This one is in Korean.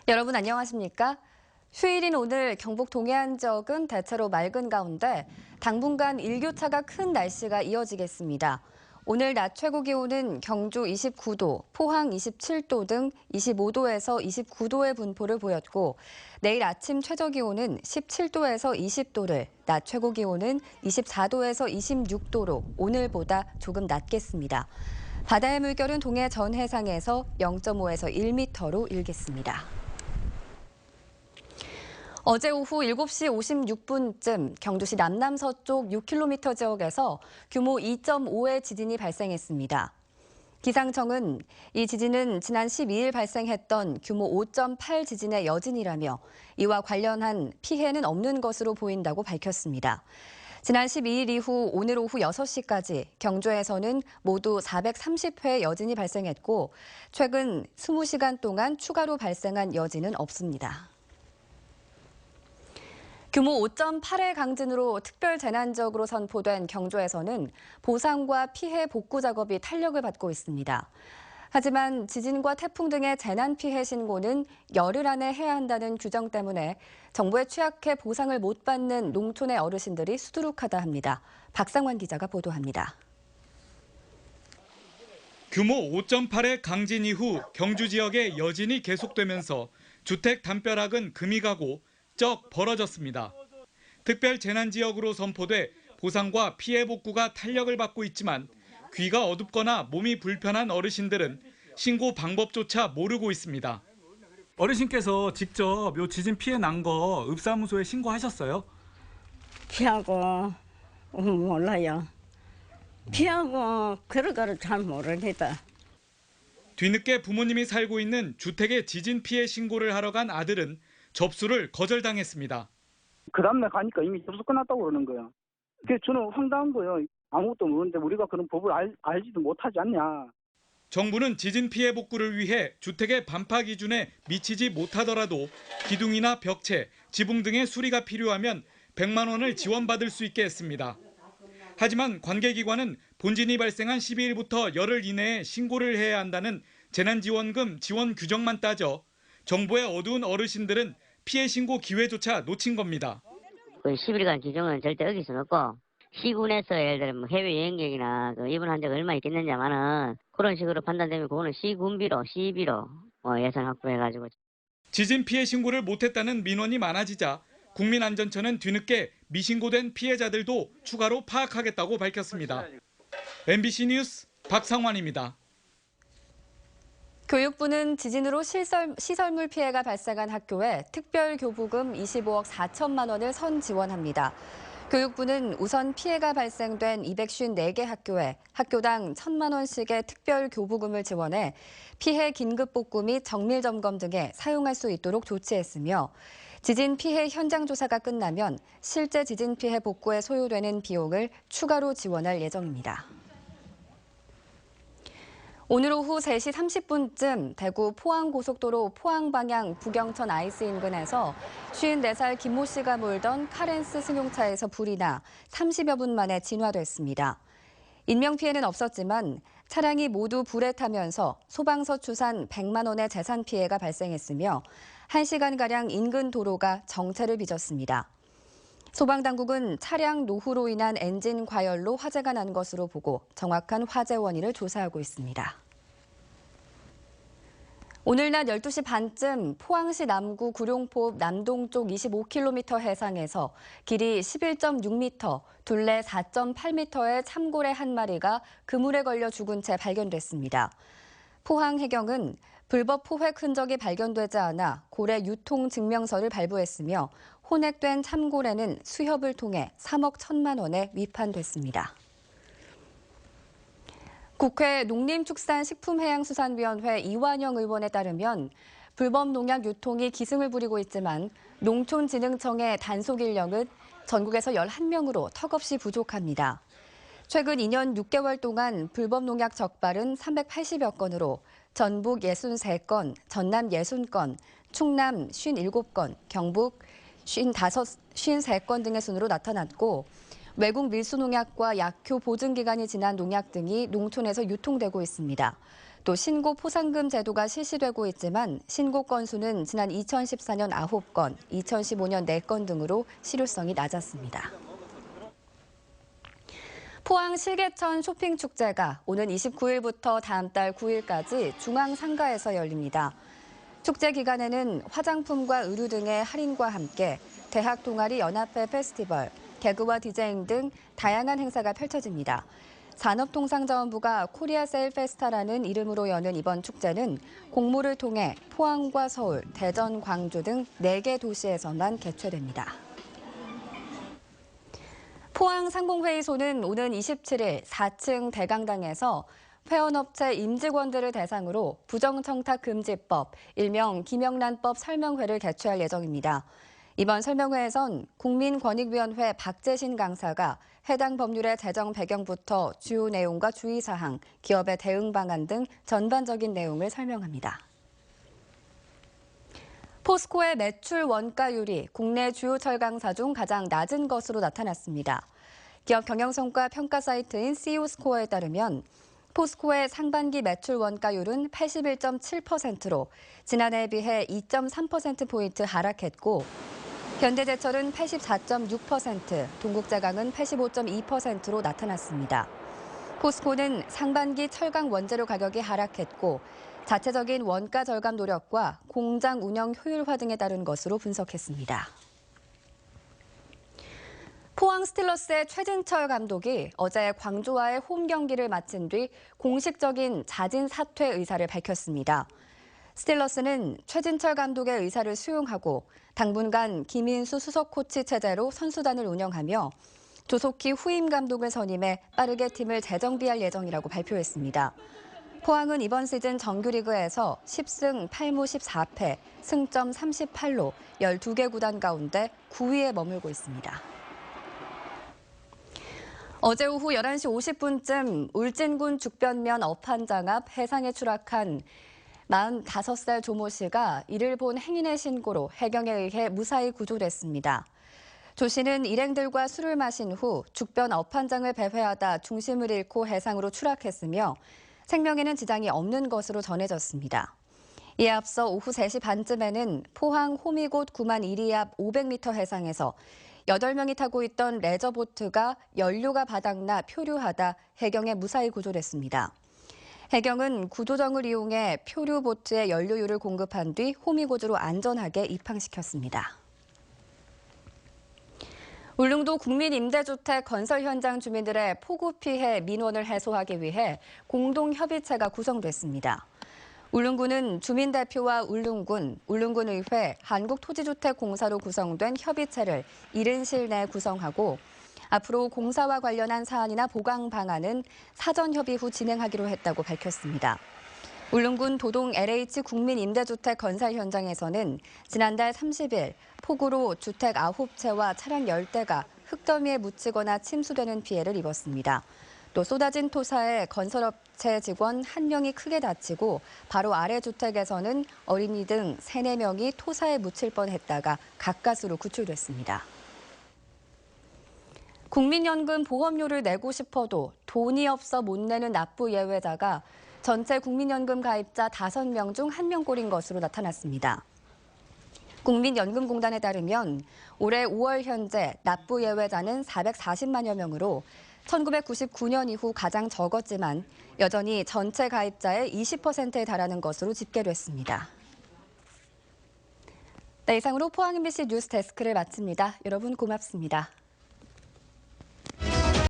여러분 안녕하십니까? 휴일인 오늘 경북 동해안 지역은 대체로 맑은 가운데 당분간 일교차가 큰 날씨가 이어지겠습니다. 오늘 낮 최고 기온은 경주 29도, 포항 27도 등 25도에서 29도의 분포를 보였고 내일 아침 최저 기온은 17도에서 20도를, 낮 최고 기온은 24도에서 26도로 오늘보다 조금 낮겠습니다. 바다의 물결은 동해 전 해상에서 0.5에서 1m로 일겠습니다. 어제 오후 7시 56분쯤 경주시 남남서쪽 6km 지역에서 규모 2.5의 지진이 발생했습니다. 기상청은 이 지진은 지난 12일 발생했던 규모 5.8 지진의 여진이라며 이와 관련한 피해는 없는 것으로 보인다고 밝혔습니다. 지난 12일 이후 오늘 오후 6시까지 경주에서는 모두 430회 여진이 발생했고 최근 20시간 동안 추가로 발생한 여진은 없습니다. 규모 5.8의 강진으로 특별재난지역으로 선포된 경주에서는 보상과 피해 복구 작업이 탄력을 받고 있습니다. 하지만 지진과 태풍 등의 재난 피해 신고는 열흘 안에 해야 한다는 규정 때문에 정부에 취약해 보상을 못 받는 농촌의 어르신들이 수두룩하다 합니다. 박상환 기자가 보도합니다. 규모 5.8의 강진 이후 경주 지역의 여진이 계속되면서 주택 담벼락은 금이 가고 쩍 벌어졌습니다. 특별 재난 지역으로 선포돼 보상과 피해 복구가 탄력을 받고 있지만 귀가 어둡거나 몸이 불편한 어르신들은 신고 방법조차 모르고 있습니다. 어르신께서 직접 요 지진 피해 난 거 읍사무소에 신고하셨어요? 피하고 몰라요. 피하고 그런 거를 잘 모릅니다. 뒤늦게 부모님이 살고 있는 주택의 지진 피해 신고를 하러 간 아들은 접수를 거절당했습니다. 그 다음날 가니까 이미 접수 끝났다고 그러는 거예요. 그래서 저는 황당한 거예요. 아무것도 모르는데 우리가 그런 법을 알지도 못하지 않냐. 정부는 지진 피해 복구를 위해 주택의 반파 기준에 미치지 못하더라도 기둥이나 벽체, 지붕 등의 수리가 필요하면 100만 원을 지원받을 수 있게 했습니다. 하지만 관계기관은 본진이 발생한 12일부터 열흘 이내에 신고를 해야 한다는 재난지원금 지원 규정만 따져 정부의 어두운 어르신들은 피해 신고 기회조차 놓친 겁니다. 그 10일간 규정은 절대 어길 수는 없고 시군에서 예를 들면 뭐 해외여행객이나 입원한 적 얼마 있겠느냐마는 그런 식으로 판단되면 그거는 시군비로 예산 확보해가지고. 지진 피해 신고를 못했다는 민원이 많아지자 국민안전처는 뒤늦게 미신고된 피해자들도 추가로 파악하겠다고 밝혔습니다. MBC 뉴스 박상환입니다. 교육부는 지진으로 시설물 피해가 발생한 학교에 특별교부금 25억 4천만 원을 선지원합니다. 교육부는 우선 피해가 발생된 254개 학교에 학교당 1,000만 원씩의 특별교부금을 지원해 피해 긴급복구 및 정밀점검 등에 사용할 수 있도록 조치했으며 지진 피해 현장 조사가 끝나면 실제 지진 피해 복구에 소요되는 비용을 추가로 지원할 예정입니다. 오늘 오후 3시 30분쯤 대구 포항고속도로 포항 방향 부경천 아이스 인근에서 54살 김모 씨가 몰던 카렌스 승용차에서 불이 나 30여 분 만에 진화됐습니다. 인명피해는 없었지만 차량이 모두 불에 타면서 소방서 추산 100만 원의 재산 피해가 발생했으며 1시간가량 인근 도로가 정체를 빚었습니다. 소방당국은 차량 노후로 인한 엔진 과열로 화재가 난 것으로 보고 정확한 화재 원인을 조사하고 있습니다. 오늘 낮 12시 반쯤 포항시 남구 구룡포 남동쪽 25km 해상에서 길이 11.6m, 둘레 4.8m의 참고래 한 마리가 그물에 걸려 죽은 채 발견됐습니다. 포항해경은 불법 포획 흔적이 발견되지 않아 고래 유통 증명서를 발부했으며 혼액된 참고래는 수협을 통해 3억 1천만 원에 위판됐습니다. 국회 농림축산식품해양수산위원회 이완영 의원에 따르면 불법 농약 유통이 기승을 부리고 있지만 농촌진흥청의 단속 인력은 전국에서 11명으로 턱없이 부족합니다. 최근 2년 6개월 동안 불법 농약 적발은 380여 건으로 전북 63건, 전남 60건, 충남 57건, 경북 53건 등의 순으로 나타났고 외국 밀수농약과 약효 보증기간이 지난 농약 등이 농촌에서 유통되고 있습니다. 또 신고 포상금 제도가 실시되고 있지만 신고 건수는 지난 2014년 9건, 2015년 4건 등으로 실효성이 낮았습니다. 포항 실개천 쇼핑축제가 오는 29일부터 다음 달 9일까지 중앙상가에서 열립니다. 축제 기간에는 화장품과 의류 등의 할인과 함께 대학 동아리 연합회 페스티벌, 개그와 디제잉 등 다양한 행사가 펼쳐집니다. 산업통상자원부가 코리아 세일 페스타라는 이름으로 여는 이번 축제는 공모를 통해 포항과 서울, 대전, 광주 등 4개 도시에서만 개최됩니다. 포항 상공회의소는 오는 27일 4층 대강당에서 회원업체 임직원들을 대상으로 부정청탁금지법, 일명 김영란법 설명회를 개최할 예정입니다. 이번 설명회에선 국민권익위원회 박재신 강사가 해당 법률의 제정 배경부터 주요 내용과 주의사항, 기업의 대응 방안 등 전반적인 내용을 설명합니다. 포스코의 매출 원가율이 국내 주요 철강사 중 가장 낮은 것으로 나타났습니다. 기업 경영성과 평가 사이트인 CEO스코어에 따르면 포스코의 상반기 매출 원가율은 81.7%로 지난해에 비해 2.3%포인트 하락했고 현대제철은 84.6%, 동국제강은 85.2%로 나타났습니다. 포스코는 상반기 철강 원재료 가격이 하락했고 자체적인 원가 절감 노력과 공장 운영 효율화 등에 따른 것으로 분석했습니다. 포항 스틸러스의 최진철 감독이 어제 광주와의 홈 경기를 마친 뒤 공식적인 자진 사퇴 의사를 밝혔습니다. 스틸러스는 최진철 감독의 의사를 수용하고 당분간 김인수 수석 코치 체제로 선수단을 운영하며 조속히 후임 감독을 선임해 빠르게 팀을 재정비할 예정이라고 발표했습니다. 포항은 이번 시즌 정규리그에서 10승 8무 14패, 승점 38로 12개 구단 가운데 9위에 머물고 있습니다. 어제 오후 11시 50분쯤 울진군 죽변면 업한장 앞 해상에 추락한 45살 조모 씨가 이를 본 행인의 신고로 해경에 의해 무사히 구조됐습니다. 조 씨는 일행들과 술을 마신 후 죽변 업한장을 배회하다 중심을 잃고 해상으로 추락했으며 생명에는 지장이 없는 것으로 전해졌습니다. 이에 앞서 오후 3시 반쯤에는 포항 호미곶 9만 1리 앞 500m 해상에서 8명이 타고 있던 레저보트가 연료가 바닥나 표류하다 해경에 무사히 구조됐습니다. 해경은 구조정을 이용해 표류 보트에 연료유를 공급한 뒤 호미곶으로 안전하게 입항시켰습니다. 울릉도 국민임대주택 건설 현장 주민들의 폭우 피해 민원을 해소하기 위해 공동협의체가 구성됐습니다. 울릉군은 주민대표와 울릉군, 울릉군의회, 한국토지주택공사로 구성된 협의체를 70실 내 구성하고 앞으로 공사와 관련한 사안이나 보강 방안은 사전 협의 후 진행하기로 했다고 밝혔습니다. 울릉군 도동 LH 국민임대주택 건설 현장에서는 지난달 30일 폭우로 주택 9채와 차량 10대가 흙더미에 묻히거나 침수되는 피해를 입었습니다. 또 쏟아진 토사에 건설업체 직원 1명이 크게 다치고 바로 아래 주택에서는 어린이 등 3, 4명이 토사에 묻힐 뻔했다가 가까스로 구출됐습니다. 국민연금 보험료를 내고 싶어도 돈이 없어 못 내는 납부 예외자가 전체 국민연금 가입자 5명 중 1명꼴인 것으로 나타났습니다. 국민연금공단에 따르면 올해 5월 현재 납부 예외자는 440만여 명으로 1999년 이후 가장 적었지만 여전히 전체 가입자의 20%에 달하는 것으로 집계됐습니다. 네, 이상으로 포항 MBC 뉴스 데스크를 마칩니다. 여러분 고맙습니다.